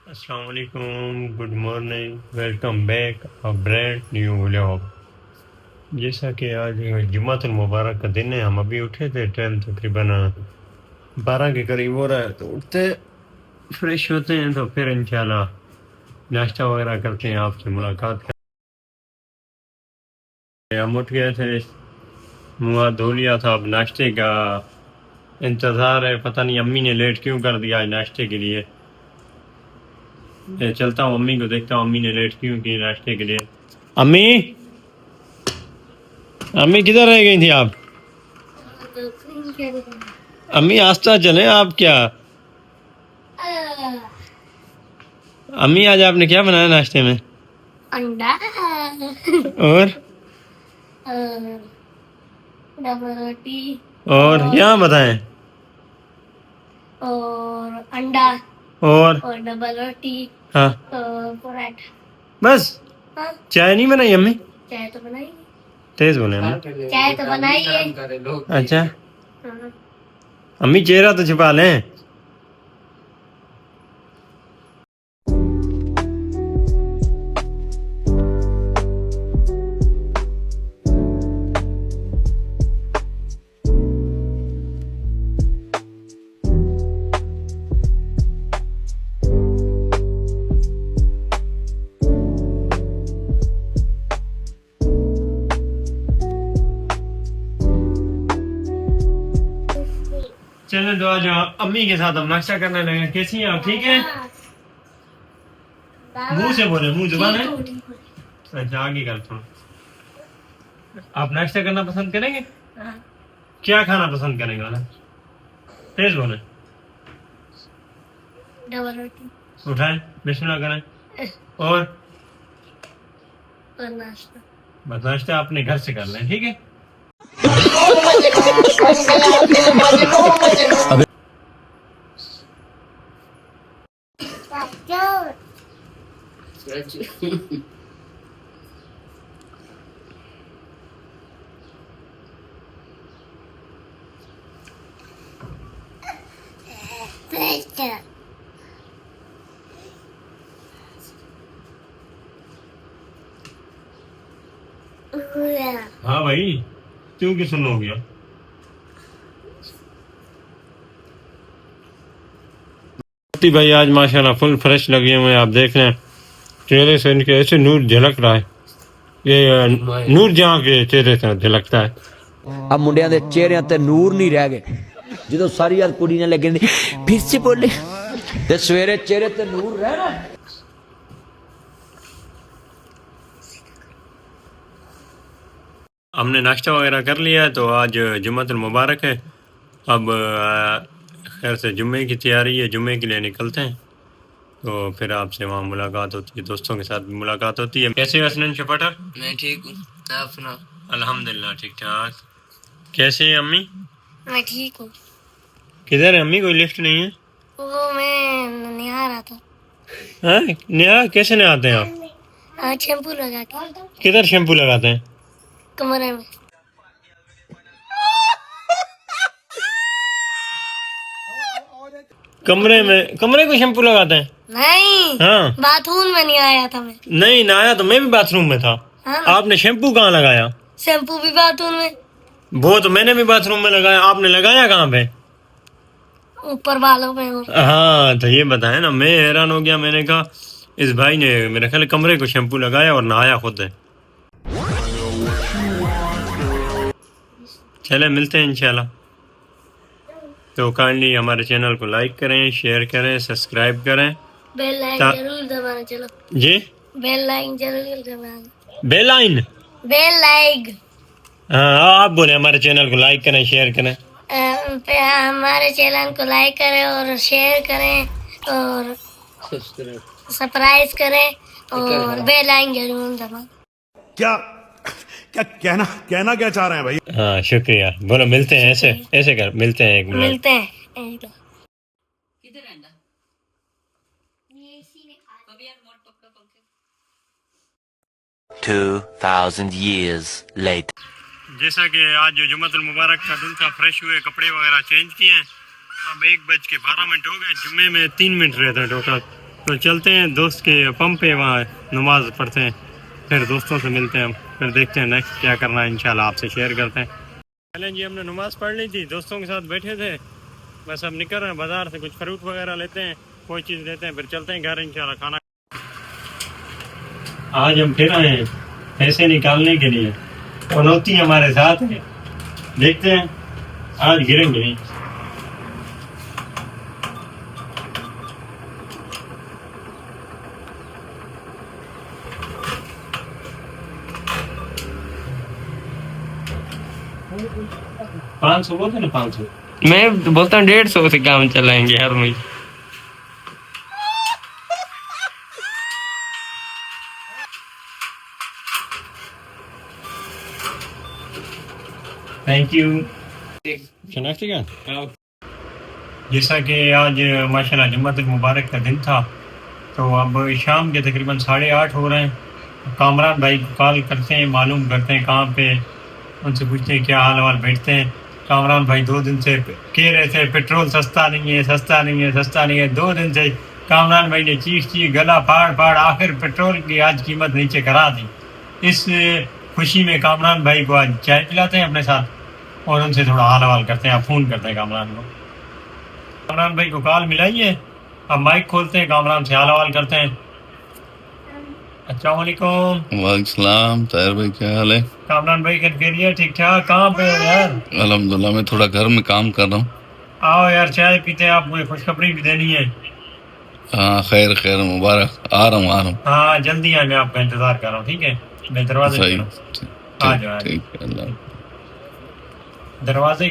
अस्सलाम वालेकुम, good morning, welcome back a brand new vlog. जैसा कि आज जुम्मतुल मुबारक का दिन है, हम अभी उठे थे। टाइम तकरीबन 12 के करीब हो रहा है, तो उठते फ्रेश होते हैं तो फिर इंशाल्लाह नाश्ता वगैरह करते हैं, आपसे मुलाकात करते हैं। हम उठ गए थे, मुँह हाथ धो लिया था, अब नाश्ते का इंतज़ार है। पता नहीं अम्मी ने लेट क्यों कर दिया आज नाश्ते के लिए। मैं चलता हूँ अम्मी को देखता हूँ, अम्मी ने लेट क्यों की नाश्ते के लिए। अम्मी, अम्मी किधर रह गई थी आप? अम्मी आस्ता चले आप क्या? अम्मी आज आपने क्या बनाया नाश्ते में? अंडा और डबल रोटी और यहाँ बताएं। और अंडा और डबल रोटी। हाँ और पराठा। बस? हाँ। चाय नहीं बनाई अम्मी? चाय तो बनाई। तेज बोले अम्मी। चाय तो बनाई है। अच्छा। हाँ। अम्मी चेहरा तो छुपा लें। चलो तो आज अम्मी के साथ हम नाश्ता करने लगे। कैसी हैं आप? ठीक है? मुंह से बोले, मुंह जुबान है। अच्छा आगे करता हूँ। आप नाश्ता करना पसंद करेंगे? हाँ। क्या खाना पसंद करेंगे वाला? तेज बोले। डबल रोटी। उठाए, बिस्मिल्लाह करें। और नाश्ता। बस नाश्ता अपने घर से कर लें, ठीक है? हाँ भाई, क्यों कि सुन हो गया। भाई आज माशाल्लाह फुल फ्रेश लगे हुए हैं, आप देख रहे हैं चेहरे से इनके ऐसे नूर झलक रहा है। ये नूर जहाँ के चेहरे से झलकता है। अब मुंडिया के चेहरिया ते नूर नहीं रह गए जो सारी रात कुड़ी ने लगे फिर से बोले ते सवेरे चेहरे ते नूर रहना। हमने नाश्ता वगैरह कर लिया है, तो आज जुम्मतुल मुबारक है। अब खैर से जुम्मे की तैयारी है, जुम्मे के लिए निकलते हैं, तो फिर आपसे वहाँ मुलाकात होती है, दोस्तों के साथ मुलाकात होती है। कैसे हसनैन शफाटर? मैं ठीक हूँ, आप सुनाओ। अल्हम्दुलिल्लाह ठीक ठाक। कैसे है अम्मी? मैं ठीक हूँ। किधर है अम्मी? कोई लिफ्ट नहीं है। वो मैं नहा रहा था। हाँ, नया कैसे नहाते हैं आप? हाँ, शैम्पू लगा के। किधर शैम्पू लगाते हैं? कमरे में। कमरे में? कमरे को शैम्पू लगाते हैं? नहीं। हाँ। बाथरूम में नहीं आया था मैं। नहीं नहाया तो मैं भी बाथरूम में था। हाँ। आपने शैम्पू कहाँ लगाया? शैम्पू भी बाथरूम में। वो तो मैंने भी बाथरूम में लगाया, आपने लगाया कहाँ पे? ऊपर बालों में। हाँ तो ये बताए ना, मैं हैरान हो गया। मैंने कहा इस भाई ने मेरे ख्याल कमरे को शैम्पू लगाया और नहाया खुद है। चले मिलते हैं इंशाल्लाह। तो काइंडली हमारे चैनल को लाइक करें, शेयर करें, सब्सक्राइब करें। बेल लाइन जरूर दबाना। चलो जी, बेल लाइन जरूर दबाना। Bell line. Bell like. हाँ आप बोले हमारे चैनल को लाइक करें, शेयर करें। हमारे चैनल को लाइक करें और शेयर करें और सब्सक्राइब करें और बेल आइकन जरूर दबाएं। क्या क्या कहना क्या चाह रहे हैं भाई? हाँ शुक्रिया। बोलो मिलते हैं, ऐसे ऐसे कर मिलते हैं, एक मिनट मिलते हैं। किधर है अंडा? 2000 years later. जैसा कि आज जो जुम्मतुल मुबारक का दिन था, फ्रेश हुए, कपड़े वगैरह चेंज किए हैं। अब 1:12 हो गए। जुम्मे में 3 मिनट रहते हैं टोटल। तो चलते हैं दोस्त के पंप पे, वहाँ नमाज पढ़ते हैं, फिर दोस्तों से मिलते हैं हम, फिर देखते हैं नेक्स्ट क्या करना है, इंशाल्लाह आपसे शेयर करते हैं। चलें जी, हमने नमाज पढ़ ली थी, दोस्तों के साथ बैठे थे, बस अब निकल रहे हैं बाज़ार से, कुछ फ्रूट वगैरह लेते हैं, कोई चीज़ लेते हैं, फिर चलते हैं घर इंशाल्लाह खाना। आज हम फिर आए हैं पैसे निकालने के लिए, चुनौती हमारे साथ है, देखते हैं आज गिरेंगे नहीं। पाँच सौ बोलते ना, 500 मैं बोलता हूँ 150 से काम चलाएंगे यार मुझे। Thank you. जैसा कि आज माशाल्लाह जुम्मतुल मुबारक का दिन था, तो अब शाम के तकरीबन 8:30 हो रहे हैं। कामरान भाई को कॉल करते हैं, मालूम करते हैं कहाँ पे, उनसे पूछते हैं क्या हाल वाल, बैठते हैं। कामरान भाई 2 दिन से कह रहे थे पेट्रोल सस्ता नहीं है, सस्ता नहीं है, सस्ता नहीं है। 2 दिन से कामरान भाई ने चीख गला फाड़ फाड़ आखिर पेट्रोल की आज कीमत नीचे करा दी। इस खुशी में कामरान भाई को आज चाय पिलाते हैं अपने साथ और उनसे थोड़ा हाल हवाल करते हैं। आप फ़ोन करते हैं कामरान को, कामरान भाई को कॉल मिलाइए, अब माइक खोलते हैं, कामरान से हाल हवाल करते हैं। अस्सलाम वालेकुम। वालेकुम, ताहिर भाई क्या हाल है? कामरान भाई खैरियत, ठीक ठाक? कहाँ पे हो यार? अल्हम्दुलिल्लाह, मैं थोड़ा घर में काम कर रहा हूँ। आओ यार चाय पीते हैं, आपको खुशखबरी भी देनी है। हाँ खैर खैर, मुबारक। आ रहा हूँ। हाँ जल्दी आए, मैं आपका इंतजार कर रहा हूँ, ठीक है? मैं दरवाजे सही, आ जाओ। ठीक है, अल्लाह। दरवाजे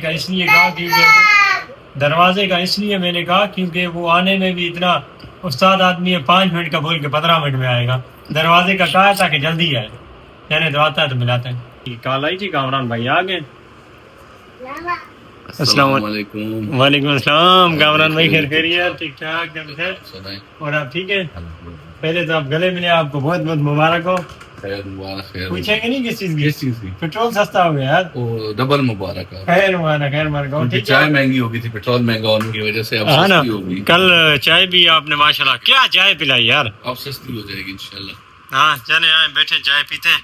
का इसलिए मैंने कहा क्योंकि वो आने में भी इतना उस्ताद आदमी है, 5 मिनट का बोल के 15 मिनट में आएगा। दरवाजे का कहा था कि जल्दी आए, यानी तो आता है तो मिलाते हैं। कॉल आई थी, कामरान भाई आ गए। अस्सलाम वालेकुम। वालेकुम अस्सलाम। कामरान भाई खैरियत, ठीक ठाक? और आप ठीक है? पहले तो आप गले मिले, आपको बहुत बहुत मुबारक हो। पूछेंगे नहीं किस चीज की? पेट्रोल सस्ता हो गया यार। डबल मुबारक। खैर मुबारक। चाय महंगी हो गई थी, पेट्रोल महंगा होने की वजह से अब हाँ ना, सस्ती हो गई। कल चाय भी आपने माशाल्लाह क्या चाय पिलाई यार। अब सस्ती हो जाएगी इंशाल्लाह। हाँ चले आए, बैठे चाय पीते हैं,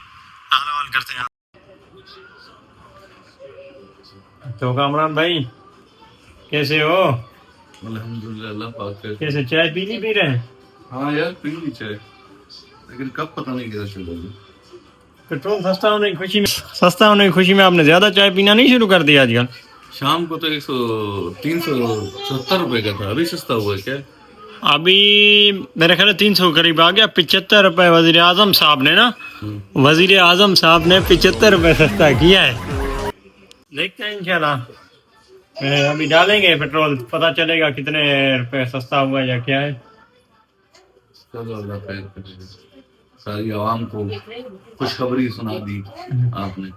हाल हवाल करते हैं। तो कामरान भाई कैसे हो? अल्हम्दुलिल्लाह, अल्लाह पाक है। कैसे चाय पी रहे हैं? हाँ यार, पी ली चाय, लेकिन कब पता नहीं कैसे शुरू होगी। पेट्रोल सस्ता होने की खुशी में आपने ज्यादा चाय पीना नहीं शुरू कर दिया आजकल? शाम को तो 370 रुपए का था, अभी सस्ता हुआ है क्या? अभी मेरे ख्याल 300 करीब आ गया। 75 रुपए वजीर आजम साहब ने ना, वजीर आजम साहब ने 75 रुपए सस्ता किया है। देखते हैं इंशाल्लाह, अभी डालेंगे पेट्रोल, पता चलेगा कितने रुपए सस्ता हुआ या क्या है। चलो अल्लाह खैर करे। सारी आवाम को खुशखबरी सुना दी आपने।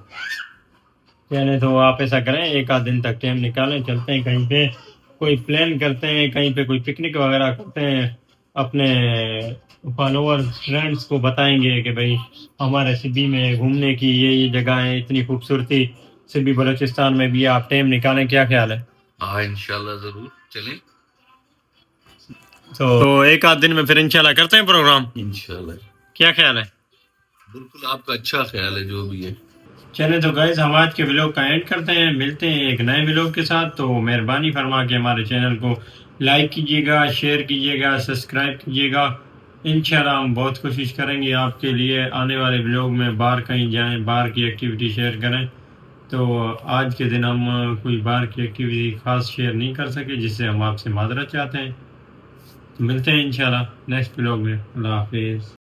यानी तो आप ऐसा करें, 1 आध दिन तक टाइम निकालें, चलते हैं कहीं पे, कोई प्लान करते हैं, कहीं पे कोई पिकनिक वगैरह करते हैं, अपने फॉलोअर्स फ्रेंड्स को बताएंगे कि भाई हमारे सिबी में घूमने की ये जगह है, इतनी खूबसूरती सिबी बलूचिस्तान में भी, आप टाइम निकालें, क्या ख्याल है? हाँ इंशाल्लाह जरूर चलें। तो 1 आध दिन में फिर इंशाल्लाह करते हैं प्रोग्राम, इंशाल्लाह। क्या ख्याल है? बिल्कुल आपका अच्छा ख्याल है, जो भी है। चले तो गाइस, हम आज के व्लॉग का एंड करते हैं, मिलते हैं एक नए व्लॉग के साथ। तो मेहरबानी फरमा के हमारे चैनल को लाइक कीजिएगा, शेयर कीजिएगा, सब्सक्राइब कीजिएगा। इंशाल्लाह हम बहुत कोशिश करेंगे आपके लिए आने वाले व्लॉग में बाहर कहीं जाएं, बाहर की एक्टिविटी शेयर करें। तो आज के दिन हम कोई बाहर की एक्टिविटी ख़ास शेयर नहीं कर सके, जिससे हम आपसे माजरत चाहते हैं। तो मिलते हैं इंशाल्लाह नेक्स्ट व्लॉग में। अल्लाह हाफिज़।